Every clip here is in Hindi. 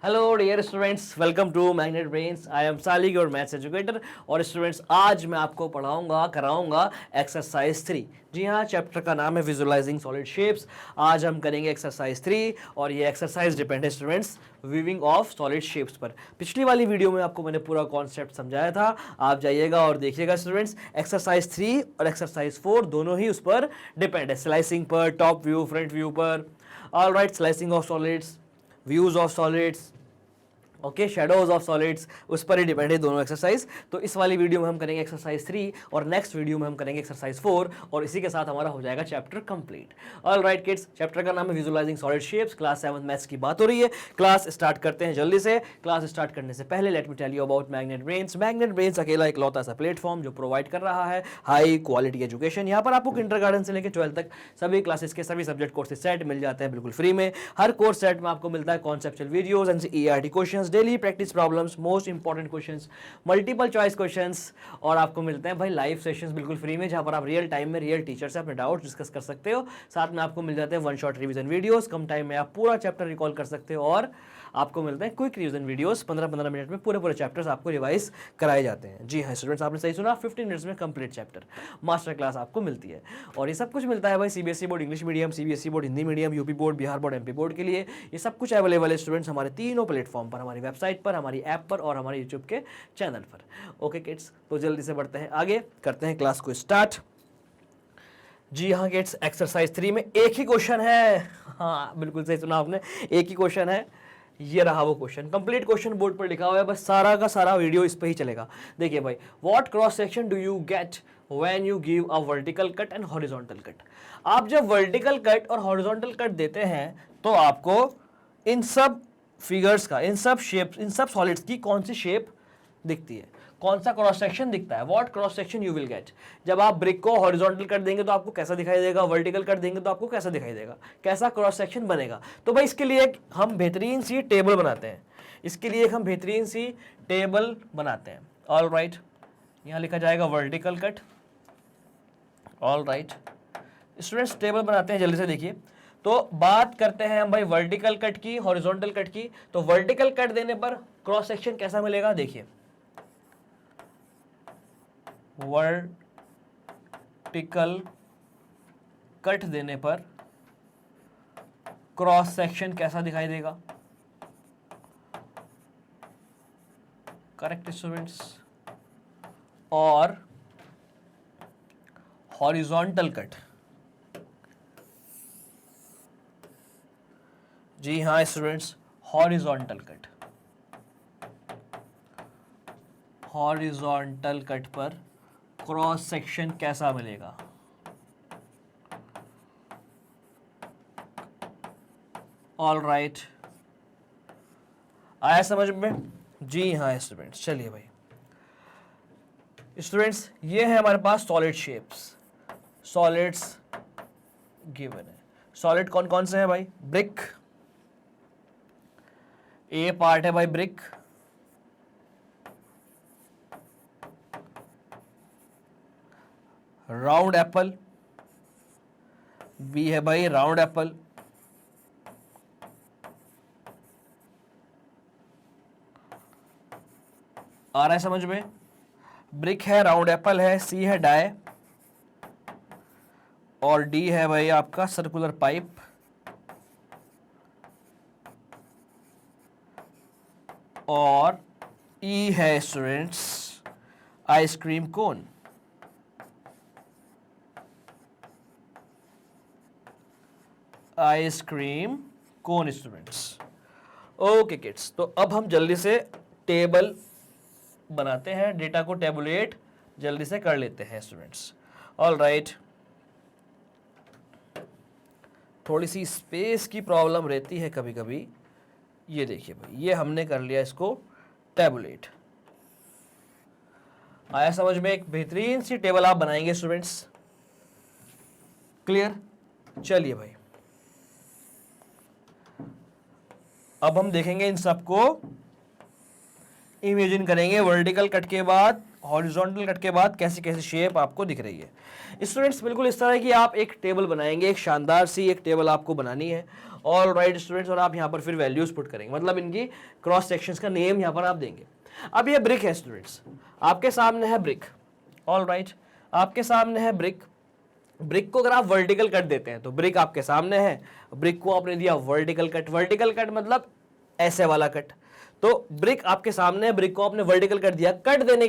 Hello dear students, welcome to Magnet Brains. I am Salik your maths educator. और स्टूडेंट्स, आज मैं आपको कराऊंगा एक्सरसाइज 3। जी हाँ, चैप्टर का नाम है विजुअलाइजिंग सॉलिड शेप्स। आज हम करेंगे एक्सरसाइज 3 और ये एक्सरसाइज डिपेंड है students weaving of solid shapes पर। पिछली वाली वीडियो में आपको मैंने पूरा कॉन्सेप्ट समझाया था, आप जाइएगा और देखिएगा स्टूडेंट्स। एक्सरसाइज 3 और एक्सरसाइज 4 दोनों ही उस पर डिपेंड है, स्लाइसिंग पर, टॉप व्यू, फ्रंट व्यू पर। All right, slicing of solids, views of solids, okay, shadows of solids, उस पर ही डिपेंड है दोनों एक्सरसाइज। तो इस वाली वीडियो में हम करेंगे एक्सरसाइज 3 और नेक्स्ट वीडियो में हम करेंगे एक्सरसाइज 4 और इसी के साथ हमारा हो जाएगा chapter complete. All right kids, chapter का नाम है visualising solid shapes. Class 7 maths की बात हो रही है। क्लास स्टार्ट करते हैं जल्दी से। क्लास स्टार्ट करने से पहले let me tell you about Magnet Brains. Magnet Brains अकेला इकलौता सा प्लेटफॉर्म जो प्रोवाइड कर रहा है हाई क्वालिटी एजुकेशन। यहाँ पर आपको किंडरगार्टन से लेकर 12th तक सभी क्लासेस के सभी सब्जेक्ट कोर्सेज सेट मिल जाते हैं बिल्कुल फ्री में। हर कोर्स सेट में आपको मिलता है conceptual videos, NCERT questions, daily practice problems, most important questions, multiple choice questions, और आपको मिलते हैं भाई लाइव सेशंस बिल्कुल फ्री में, जहां पर आप रियल टाइम में रियल टीचर से अपने डाउट्स डिस्कस कर सकते हो। साथ में आपको मिल जाते हैं वन शॉट रिवीजन वीडियोस, कम टाइम में आप पूरा चैप्टर रिकॉल कर सकते हो। और आपको मिलते हैं क्विक रिवीजन वीडियोस, 15-15 मिनट में पूरे चैप्टर्स आपको रिवाइज कराए जाते हैं। जी हाँ स्टूडेंट्स, आपने सही सुना, 15 मिनट्स में कंप्लीट चैप्टर मास्टर क्लास आपको मिलती है। और ये सब कुछ मिलता है भाई CBSE board English medium, CBSE board Hindi medium, UP board, Bihar board, MP board के लिए ये सब कुछ अवेलेबल है स्टूडेंट्स हमारे तीनों प्लेटफॉर्म पर, हमारी वेबसाइट पर, हमारी ऐप पर और हमारे यूट्यूब के चैनल पर। ओके किड्स, तो जल्दी से बढ़ते हैं आगे, करते हैं क्लास को स्टार्ट। जी हाँ किड्स, एक्सरसाइज 3 में एक ही क्वेश्चन है। हाँ बिल्कुल सही सुना आपने, एक ही क्वेश्चन है। ये रहा वो क्वेश्चन, कंप्लीट क्वेश्चन बोर्ड पर लिखा हुआ है, बस सारा का सारा वीडियो इस पे ही चलेगा। देखिए भाई, what cross section do you get when you give a vertical cut and horizontal cut. आप जब वर्टिकल कट और हॉरिजॉन्टल कट देते हैं तो आपको इन सब फिगर्स का, इन सब शेप्स, इन सब सॉलिड्स की कौन सी शेप दिखती है, कौन सा क्रॉस सेक्शन दिखता है। What cross section you will get. जब आप ब्रिक को हॉरिजॉन्टल कट देंगे तो आपको कैसा दिखाई देगा, वर्टिकल कट देंगे तो आपको कैसा दिखाई देगा, कैसा क्रॉस सेक्शन बनेगा। तो भाई इसके लिए हम बेहतरीन सी टेबल बनाते हैं, इसके लिए हम बेहतरीन सी टेबल बनाते हैं। ऑल राइट, यहां लिखा जाएगा vertical cut. All right students, table बनाते हैं, जल्दी से देखिए। तो बात करते हैं हम भाई वर्टिकल कट की, हॉरिजॉन्टल कट की। तो वर्टिकल कट देने पर क्रॉस सेक्शन कैसा मिलेगा, देखिए वर्टिकल कट देने पर क्रॉस सेक्शन कैसा दिखाई देगा। Correct students. और हॉरिजॉन्टल कट, जी हाँ students, horizontal cut, horizontal cut पर क्रॉस सेक्शन कैसा मिलेगा। ऑल राइट, आया समझ में। जी हाँ स्टूडेंट्स, चलिए भाई स्टूडेंट्स, ये है हमारे पास सॉलिड शेप्स, सॉलिड्स गिवन है। सॉलिड कौन कौन से हैं भाई, ब्रिक, ए पार्ट है भाई ब्रिक, राउंड एप्पल, बी है भाई राउंड एप्पल, आ रहा है समझ में। ब्रिक है, राउंड एप्पल है, सी है डाई, और डी है भाई आपका सर्कुलर पाइप, और ई है students ice cream cone. Ice cream cone students. Okay kids, तो अब हम जल्दी से टेबल बनाते हैं, डेटा को टेबुलेट जल्दी से कर लेते हैं स्टूडेंट्स। ऑल राइट, थोड़ी सी स्पेस की प्रॉब्लम रहती है कभी कभी। ये देखिए भाई, ये हमने कर लिया इसको टेबुलेट। आया समझ में, एक बेहतरीन सी टेबल आप बनाएंगे स्टूडेंट्स। क्लियर, चलिए भाई अब हम देखेंगे इन सबको, इमेजिन करेंगे वर्टिकल कट के बाद हॉरिजॉन्टल कट के बाद कैसी कैसी शेप आपको दिख रही है। स्टूडेंट्स बिल्कुल इस तरह की आप एक टेबल बनाएंगे, एक शानदार सी एक टेबल आपको बनानी है। ऑल राइट स्टूडेंट्स, और आप यहाँ पर फिर वैल्यूज पुट करेंगे, मतलब इनकी क्रॉस सेक्शंस का नेम यहाँ पर आप देंगे। अब ये ब्रिक है स्टूडेंट्स, आपके सामने है ब्रिक। ऑल राइट, आपके सामने है ब्रिक। ब्रिक को अगर आप वर्टिकल कट देते हैं तो ब्रिक आपके सामने है, ब्रिक को आपने दिया वर्टिकल कट। वर्टिकल कट मतलब ऐसे वाला कट। तो ब्रिक आपके सामने है, ब्रिक को आपने वर्टिकल कट दिया। कट देने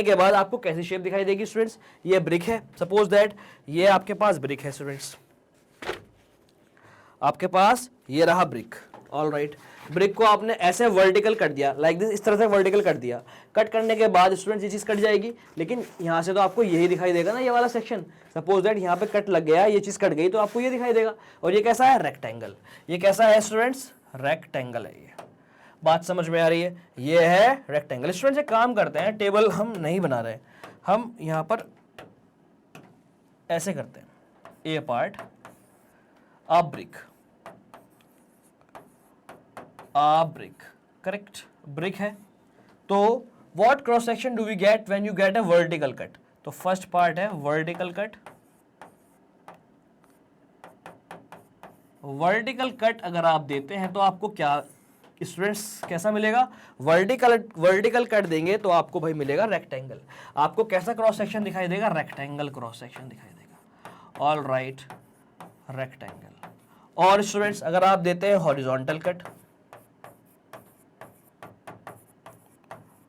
के बाद आपको कैसी शेप दिखाई देगी स्टूडेंट्स? ये ब्रिक है, सपोज दैट ये आपके पास ब्रिक है स्टूडेंट्स, आपके पास ये रहा ब्रिक। ऑल राइट, ब्रिक को आपने ऐसे वर्टिकल कट दिया, लाइक दिस, इस तरह से वर्टिकल कट दिया। कट करने के बाद स्टूडेंट्स ये चीज कट जाएगी, लेकिन यहां से तो आपको यही दिखाई देगा ना, ये वाला सेक्शन। सपोज दैट यहाँ पे कट लग गया, ये चीज कट गई, तो आपको ये दिखाई देगा। और ये कैसा है? रेक्टेंगल। ये कैसा है स्टूडेंट्स? रेक्टेंगल है। ये बात समझ में आ रही है? ये है रेक्टेंगल। स्टूडेंट्स एक काम करते हैं, टेबल हम नहीं बना रहे, हम यहाँ पर ऐसे करते हैं, a part a brick, a brick, correct? Brick है, तो what cross section do we get when you get a vertical cut? तो फर्स्ट पार्ट है वर्टिकल कट। वर्टिकल कट अगर आप देते हैं तो आपको क्या स्टूडेंट्स कैसा मिलेगा? वर्टिकल कट देंगे तो आपको भाई मिलेगा रेक्टेंगल। आपको कैसा क्रॉस सेक्शन दिखाई देगा? रेक्टेंगल क्रॉस सेक्शन दिखाई देगा। All right, rectangle. और स्टूडेंट्स अगर आप देते हैं horizontal cut,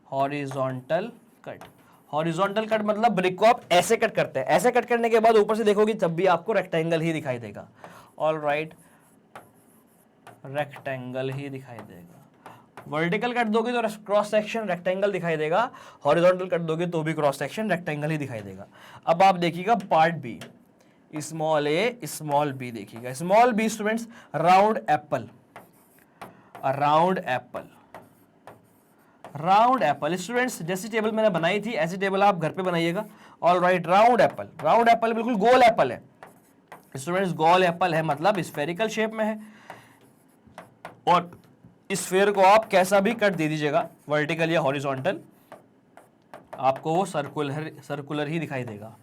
horizontal cut, horizontal cut मतलब ब्रिक को आप ऐसे कट करते हैं। ऐसे कट करने के बाद ऊपर से देखोगे तब भी आपको रेक्टेंगल ही दिखाई देगा। ऑल राइट, रेक्टेंगल ही दिखाई देगा। वर्टिकल कट दोगे तो क्रॉस सेक्शन रेक्टेंगल दिखाई देगा, हॉरिजॉन्टल कट दोगे तो भी क्रॉस सेक्शन रेक्टेंगल ही दिखाई देगा। अब आप देखिएगा part B, small A small B देखिएगा। Small B students round apple, round apple, round apple. Students जैसी टेबल मैंने बनाई थी ऐसी टेबल आप घर पे बनाइएगा। All right, round apple. Round apple बिल्कुल गोल एप्पल है स्टूडेंट्स, गोल एप्पल है मतलब स्फेरिकल शेप में है। और स्फेयर को आप कैसा भी कट दे दीजिएगा, वर्टिकल या हॉरिजॉन्टल, आपको वो सर्कुलर ही दिखाई देगा।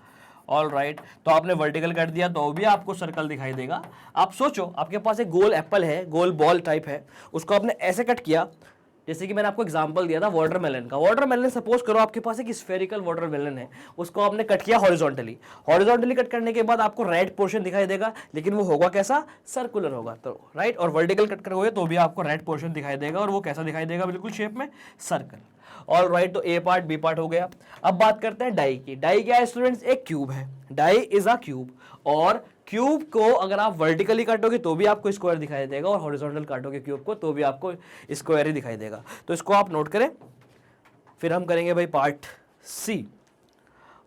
ऑल राइट, तो आपने वर्टिकल कट दिया तो भी आपको सर्कल दिखाई देगा। आप सोचो आपके पास एक गोल एप्पल है, गोल बॉल टाइप है, उसको आपने ऐसे कट किया, जैसे कि मैंने आपको एग्जांपल दिया था वाटरमेलन का। वाटरमेलन सपोज करो आपके पास एक स्फेरिकल वाटरमेलन है, उसको आपने कट किया हॉरिजॉन्टली। हॉरिजॉन्टली कट करने के बाद आपको रेड पोर्शन दिखाई देगा, लेकिन वो होगा कैसा? सर्कुलर होगा। तो राइट, और वर्टिकल कट करोगे तो भी आपको रेड पोर्शन दिखाई देगा, और वो कैसा दिखाई देगा? बिल्कुल शेप में सर्कल। ऑल राइट, तो ए पार्ट बी पार्ट हो गया। अब बात करते हैं डाई की। डाई क्या है स्टूडेंट्स? एक क्यूब है। डाई इज अ क्यूब, और क्यूब को अगर आप वर्टिकली काटोगे तो भी आपको स्क्वायर दिखाई देगा, और हॉरिजॉन्टल काटोगे क्यूब को तो भी आपको स्क्वायर ही दिखाई देगा। तो इसको आप नोट करें। फिर हम करेंगे भाई part C.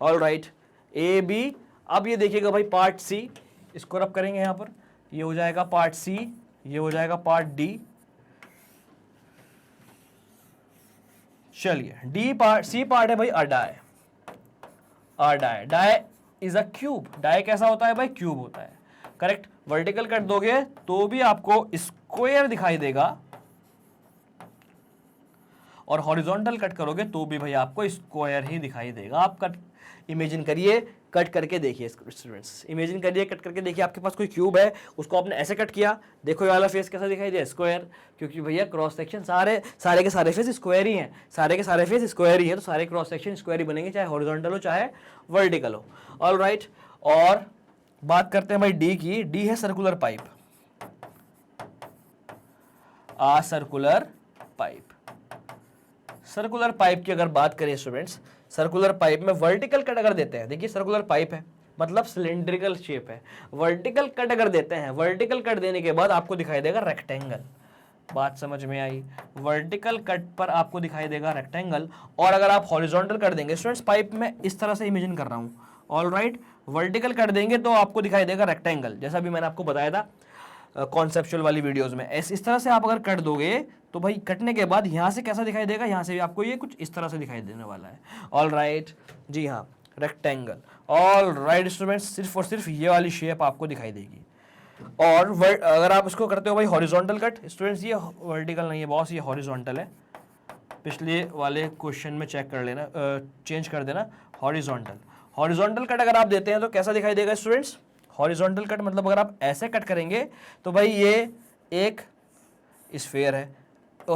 All right, A B. अब ये देखिएगा भाई पार्ट सी, इसको रब करेंगे यहाँ पर, ये हो जाएगा पार्ट सी, ये हो जाएगा पार्ट डी। चलिए डी पार्ट, सी पार्ट है भाई a die. A die, die is a cube. Die कैसा होता है भाई? क्यूब होता है, करेक्ट। वर्टिकल कट दोगे तो भी आपको स्क्वायर दिखाई देगा, और हॉरिजॉन्टल कट करोगे तो भी भाई आपको स्क्वायर ही दिखाई देगा। आप कट इमेजिन करिए, कट करके देखिए स्टूडेंट्स, इमेजिन करिए, कट करके देखिए। आपके पास कोई क्यूब है, उसको आपने ऐसे कट किया, देखो ये वाला फेस कैसा दिखाई दिया? स्क्वायर। क्योंकि भैया क्रॉस सेक्शन सारे के सारे फेस स्क्वायर ही हैं, सारे के सारे फेस स्क्वायर ही हैं, तो सारे क्रॉस सेक्शन स्क्वायर ही बनेंगे, चाहे हॉरिजॉन्टल हो चाहे वर्टिकल हो। ऑल राइट, और बात करते हैं भाई डी की। डी है सर्कुलर पाइप, आ सर्कुलर पाइप। सर्कुलर पाइप की अगर बात करें स्टूडेंट्स, सर्कुलर पाइप में वर्टिकल कट अगर देते हैं, देखिए सर्कुलर पाइप है मतलब सिलेंड्रिकल शेप है, वर्टिकल कट अगर देते हैं, वर्टिकल कट देने के बाद आपको दिखाई देगा रेक्टेंगल। बात समझ में आई? वर्टिकल कट पर आपको दिखाई देगा रेक्टेंगल। और अगर आप हॉरिजॉन्टल कर देंगे स्टूडेंट्स, पाइप में इस तरह से इमेजिन कर रहा हूं, ऑल राइट, वर्टिकल कर देंगे तो आपको दिखाई देगा रेक्टेंगल, जैसा भी मैंने आपको बताया था कॉन्सेप्चुअल वाली वीडियोस में। इस तरह से आप अगर कट दोगे तो भाई कटने के बाद यहाँ से कैसा दिखाई देगा? यहाँ से भी आपको ये कुछ इस तरह से दिखाई देने वाला है। ऑल राइट, जी हाँ, रेक्टेंगल। ऑल राइट स्टूडेंट्स, सिर्फ और सिर्फ ये वाली शेप आपको दिखाई देगी। और अगर आप इसको करते हो भाई हॉरिजॉन्टल कट, स्टूडेंट्स ये वर्टिकल नहीं है बॉस, ये हॉरिजॉन्टल है। पिछले वाले क्वेश्चन में चेक कर लेना, चेंज कर देना, हॉरिजॉन्टल। हॉरिजॉन्टल कट अगर आप देते हैं तो कैसा दिखाई देगा स्टूडेंट्स? हॉरिजॉन्टल कट मतलब अगर आप ऐसे कट करेंगे तो भाई ये एक स्फीयर है,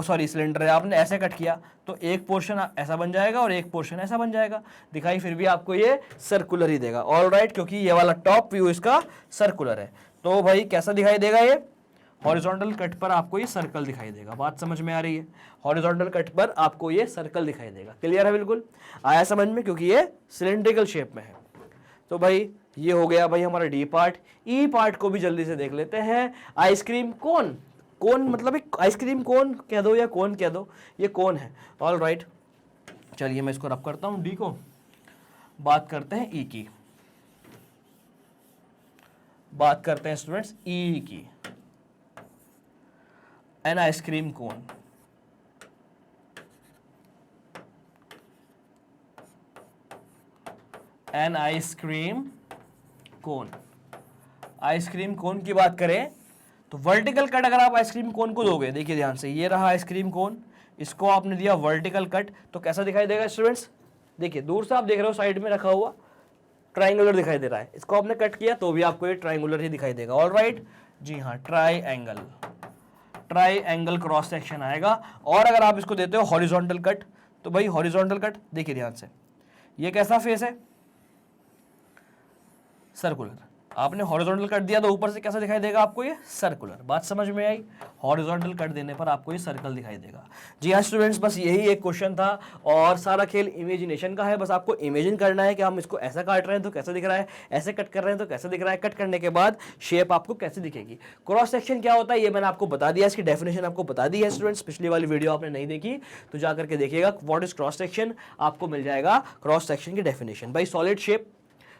सॉरी सिलेंडर है, आपने ऐसे कट किया तो एक पोर्शन ऐसा बन जाएगा और एक पोर्शन ऐसा बन जाएगा, दिखाई फिर भी आपको ये सर्कुलर ही देगा। ऑल राइट, क्योंकि ये वाला टॉप व्यू इसका सर्कुलर है, तो भाई कैसा दिखाई देगा ये? हॉरिजॉन्टल कट पर आपको ये सर्कल दिखाई देगा। बात समझ में आ रही है? हॉरिजॉन्टल कट पर आपको ये सर्कल दिखाई देगा। क्लियर है? बिल्कुल आया समझ में, क्योंकि ये सिलेंड्रिकल शेप में है। तो भाई ये हो गया भाई हमारा डी पार्ट। ई पार्ट को भी जल्दी से देख लेते हैं। आइसक्रीम कोन, कोन मतलब एक आइसक्रीम कोन कह दो या कोन कह दो, ये कोन है। ऑल राइट, चलिए मैं इसको रब करता हूं डी को। बात करते हैं ई की, बात करते हैं स्टूडेंट्स ई की। An ice cream cone, an ice cream cone. Ice cream cone की बात करें तो वर्टिकल कट अगर आप आइसक्रीम कोन को दोगे, देखिए ध्यान से, ये रहा आइसक्रीम कोन, इसको आपने दिया वर्टिकल कट, तो कैसा दिखाई देगा स्टूडेंट्स? देखिए दूर से आप देख रहे हो साइड में रखा हुआ ट्राइंगुलर दिखाई दे रहा है, इसको आपने कट किया तो भी आपको ये ट्राइंगुलर ही दिखाई देगा। ऑल राइट, जी हाँ, ट्राइंगल, ट्राइंगल क्रॉस सेक्शन आएगा। और अगर आप इसको देते हो हॉरिजॉन्टल कट, तो भाई हॉरिजॉन्टल कट देखिए ध्यान से, ये कैसा फेस है? सर्कुलर। आपने हॉरिजॉन्टल कट दिया तो ऊपर से कैसा दिखाई देगा आपको? ये सर्कुलर। बात समझ में आई? हॉरिजॉन्टल कट देने पर आपको ये सर्कल दिखाई देगा। जी हाँ स्टूडेंट्स, बस यही एक क्वेश्चन था और सारा खेल इमेजिनेशन का है। बस आपको इमेजिन करना है कि हम इसको ऐसा काट रहे हैं तो कैसा दिख रहा है, ऐसे कट कर रहे हैं तो कैसा दिख रहा है, कट करने के बाद शेप आपको कैसे दिखेगी। क्रॉस सेक्शन क्या होता है ये मैंने आपको बता दिया, इसकी डेफिनेशन आपको बता दी है स्टूडेंट्स। पिछली वाली वीडियो आपने नहीं देखी तो जा करके देखिएगा, व्हाट इज क्रॉस सेक्शन, आपको मिल जाएगा क्रॉस सेक्शन की डेफिनेशन। भाई सॉलिड शेप,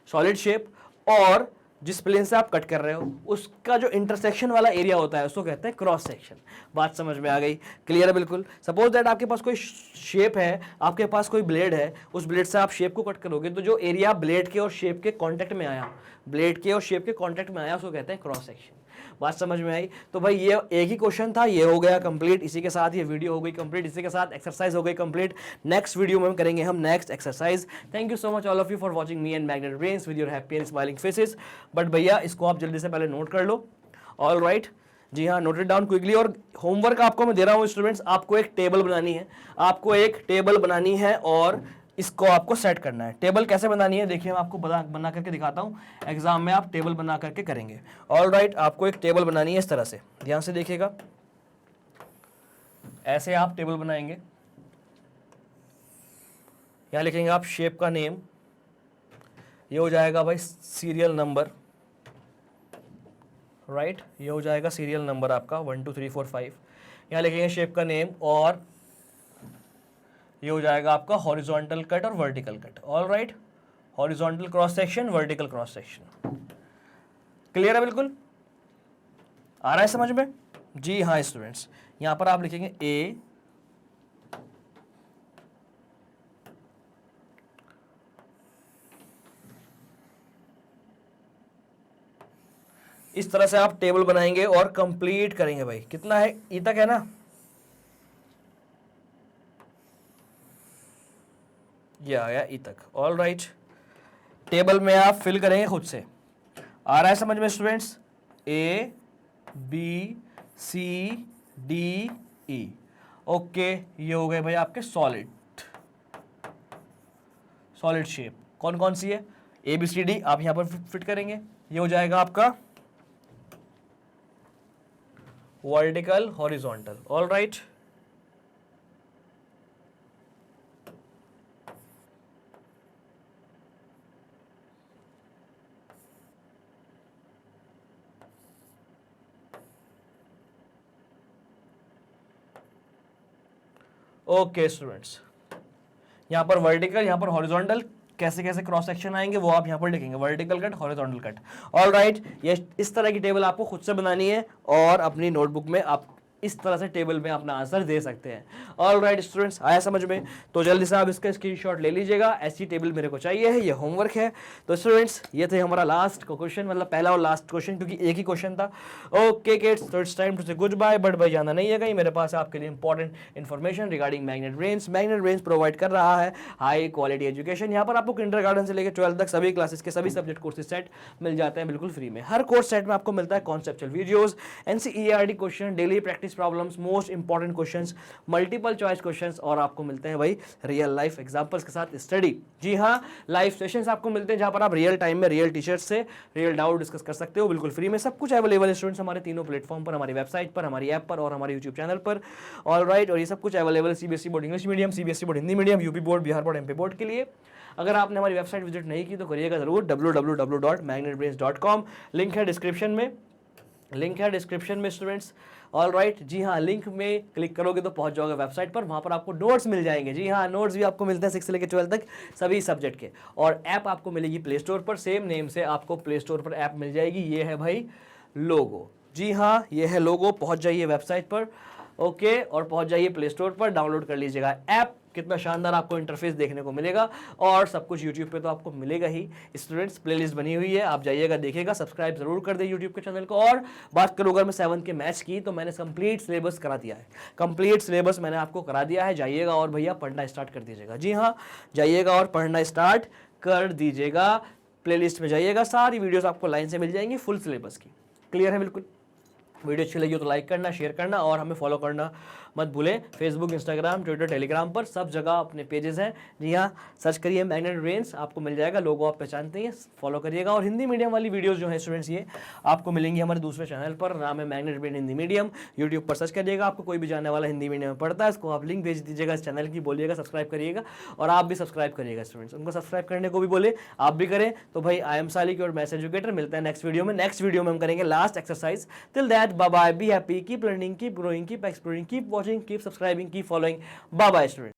सॉलिड शेप और जिस प्लेन से आप कट कर रहे हो उसका जो इंटरसेक्शन वाला एरिया होता है उसको कहते हैं क्रॉस सेक्शन। बात समझ में आ गई? क्लियर है? बिल्कुल। सपोज दैट आपके पास कोई शेप है, आपके पास कोई ब्लेड है, उस ब्लेड से आप शेप को कट करोगे तो जो एरिया ब्लेड के और शेप के कांटेक्ट में आया, ब्लेड के और शेप के कांटेक्ट में आया, उसको कहते हैं क्रॉस सेक्शन। बात समझ में आई? तो भाई ये एक ही क्वेश्चन था, ये हो गया कंप्लीट। इसी के साथ ये वीडियो हो गई कंप्लीट, इसी के साथ एक्सरसाइज हो गई कंप्लीट। नेक्स्ट वीडियो में करेंगे हम next exercise. Thank you so much all of you for watching me and magnet brains with your happy and smiling faces. But भैया इसको आप जल्दी से पहले नोट कर लो। ऑल राइट, जी हाँ, नोट इट डाउन क्विकली। और होमवर्क आपको मैं दे रहा हूँ स्टूडेंट्स, आपको एक टेबल बनानी है, आपको एक टेबल बनानी है और इसको आपको सेट करना है। टेबल कैसे बनानी है देखिए, मैं आपको बना करके दिखाता हूँ। एग्जाम में आप टेबल बना करके करेंगे। ऑल राइट, आपको एक टेबल बनानी है इस तरह से, ध्यान से देखिएगा। ऐसे आप टेबल बनाएंगे, यहाँ लिखेंगे आप शेप का नेम, ये हो जाएगा भाई सीरियल नंबर, राइट, ये हो जाएगा सीरियल नंबर आपका 1 2 3 4 5। यहाँ लिखेंगे शेप का नेम और ये हो जाएगा आपका हॉरिजॉन्टल कट और vertical cut. All right, horizontal cross section, vertical cross section. Clear है? बिल्कुल आ रहा है समझ में? जी हाँ स्टूडेंट्स, यहां पर आप लिखेंगे ए, इस तरह से आप टेबल बनाएंगे और कंप्लीट करेंगे। भाई कितना है? ई तक है ना? ये आ गया ई तक। ऑल राइट, टेबल में आप फिल करेंगे खुद से। आ रहा है समझ में students? A B C D E. Okay, ये हो गए भाई आपके सॉलिड, सॉलिड शेप। कौन कौन सी है? ए बी सी डी आप यहां पर फिट करेंगे। ये हो जाएगा आपका vertical, horizontal. All right, okay students, यहाँ पर वर्टिकल, यहाँ पर हॉरिजॉन्टल, कैसे कैसे क्रॉस सेक्शन आएंगे वो आप यहाँ पर लिखेंगे, vertical cut, horizontal cut. All right, ये इस तरह की टेबल आपको खुद से बनानी है और अपनी नोटबुक में आप इस तरह से टेबल में अपना आंसर दे सकते हैं। ऑल राइट स्टूडेंट्स, आया समझ में? तो जल्दी से आप इसका स्क्रीनशॉट ले लीजिएगा, ऐसी टेबल मेरे को चाहिए है, ये होमवर्क है। तो स्टूडेंट्स ये थे हमारा लास्ट क्वेश्चन, मतलब पहला और लास्ट क्वेश्चन, क्योंकि एक ही क्वेश्चन था। ओके किड्स, तो इट्स टाइम टू से गुड बाय, बट भाई जाना नहीं है कहीं, मेरे पास आपके लिए important information regarding magnet Brains. Magnet brains provide कर रहा है हाई क्वालिटी एजुकेशन। यहाँ पर आपको किंडरगार्टन से लेकर 12th तक सभी क्लासेस के सभी सब्जेक्ट कोर्सेज सेट मिल जाते हैं बिल्कुल फ्री में। हर कोर्स सेट में आपको मिलता है conceptual videos, NCERT question, daily practice problems, most important questions, multiple choice questions, और आपको मिलते हैं भाई रियल लाइफ एग्जांपल्स के साथ स्टडी। जी हाँ, लाइव सेशंस आपको मिलते हैं जहां पर आप रियल टाइम में रियल टीचर्स से रियल डाउट डिस्कस कर सकते हो बिल्कुल फ्री में। सब कुछ अवेलेबल है स्टूडेंट्स हमारे तीनों प्लेटफॉर्म पर, हमारी वेबसाइट पर, हमारी ऐप पर और हमारे यूट्यूब चैनल पर। ऑल राइट, और ये सब कुछ available CBSE board English medium, CBSE board Hindi medium, UP board, Bihar board, MP board के लिए। अगर आपने हमारी वेबसाइट विजिट नहीं की तो करिएगा जरूर, www.magnetbrains.com, लिंक है डिस्क्रिप्शन में, लिंक है डिस्क्रिप्शन में स्टूडेंट्स। ऑल राइट, जी हाँ, लिंक में क्लिक करोगे तो पहुंच जाओगे वेबसाइट पर, वहाँ पर आपको नोट्स मिल जाएंगे। जी हाँ, नोट्स भी आपको मिलते हैं 6 से लेकर 12 तक सभी सब्जेक्ट के, और ऐप आपको मिलेगी प्ले स्टोर पर, सेम नेम से आपको प्ले स्टोर पर ऐप मिल जाएगी। ये है भाई लोगो, जी हाँ ये है लोगो। पहुँच जाइए वेबसाइट पर, ओके, और पहुँच जाइए प्ले स्टोर पर, डाउनलोड कर लीजिएगा ऐप। कितना शानदार आपको इंटरफेस देखने को मिलेगा, और सब कुछ यूट्यूब पे तो आपको मिलेगा ही स्टूडेंट्स। प्लेलिस्ट बनी हुई है, आप जाइएगा देखिएगा, सब्सक्राइब जरूर कर दे यूट्यूब के चैनल को। और बात करूँ अगर मैं 7th के मैथ्स की, तो मैंने कंप्लीट सिलेबस करा दिया है, कंप्लीट सिलेबस मैंने आपको करा दिया है। जाइएगा और भैया पढ़ना स्टार्ट कर दीजिएगा। जी हाँ, जाइएगा और पढ़ना स्टार्ट कर दीजिएगा। प्लेलिस्ट में जाइएगा, सारी वीडियोस आपको लाइन से मिल जाएंगी फुल सिलेबस की। क्लियर है बिल्कुल? वीडियो अच्छी लगी हो तो लाइक करना, शेयर करना, और हमें फॉलो करना मत भूलें। फेसबुक, इंस्टाग्राम, ट्विटर, टेलीग्राम पर सब जगह अपने पेजेस हैं। जी हाँ, सर्च करिए मैग्नेट ब्रेन्स, आपको मिल जाएगा। लोगो आप पहचानते हैं, फॉलो करिएगा। और हिंदी मीडियम वाली वीडियोस जो है स्टूडेंट्स, ये आपको मिलेंगी हमारे दूसरे चैनल पर, नाम है magnet brain Hindi medium. YouTube पर सर्च करिएगा, आपको कोई भी जानने वाला हिंदी मीडियम में पढ़ता है, इसको आप लिंक भेज दीजिएगा इस चैनल की, बोलिएगा सब्सक्राइब करिएगा, और आप भी सब्सक्राइब करिएगा स्टूडेंट्स। उनको सब्सक्राइब करने को भी बोले, आप भी करें। तो भाई I am Salik your maths educator, मिलता है नेक्स्ट वीडियो में। नेक्स्ट वीडियो में हम करेंगे last exercise. Till that bye bye, be happy, keep learning, keep growing, keep exploring, keep watching, keep subscribing, keep following. Bye bye students.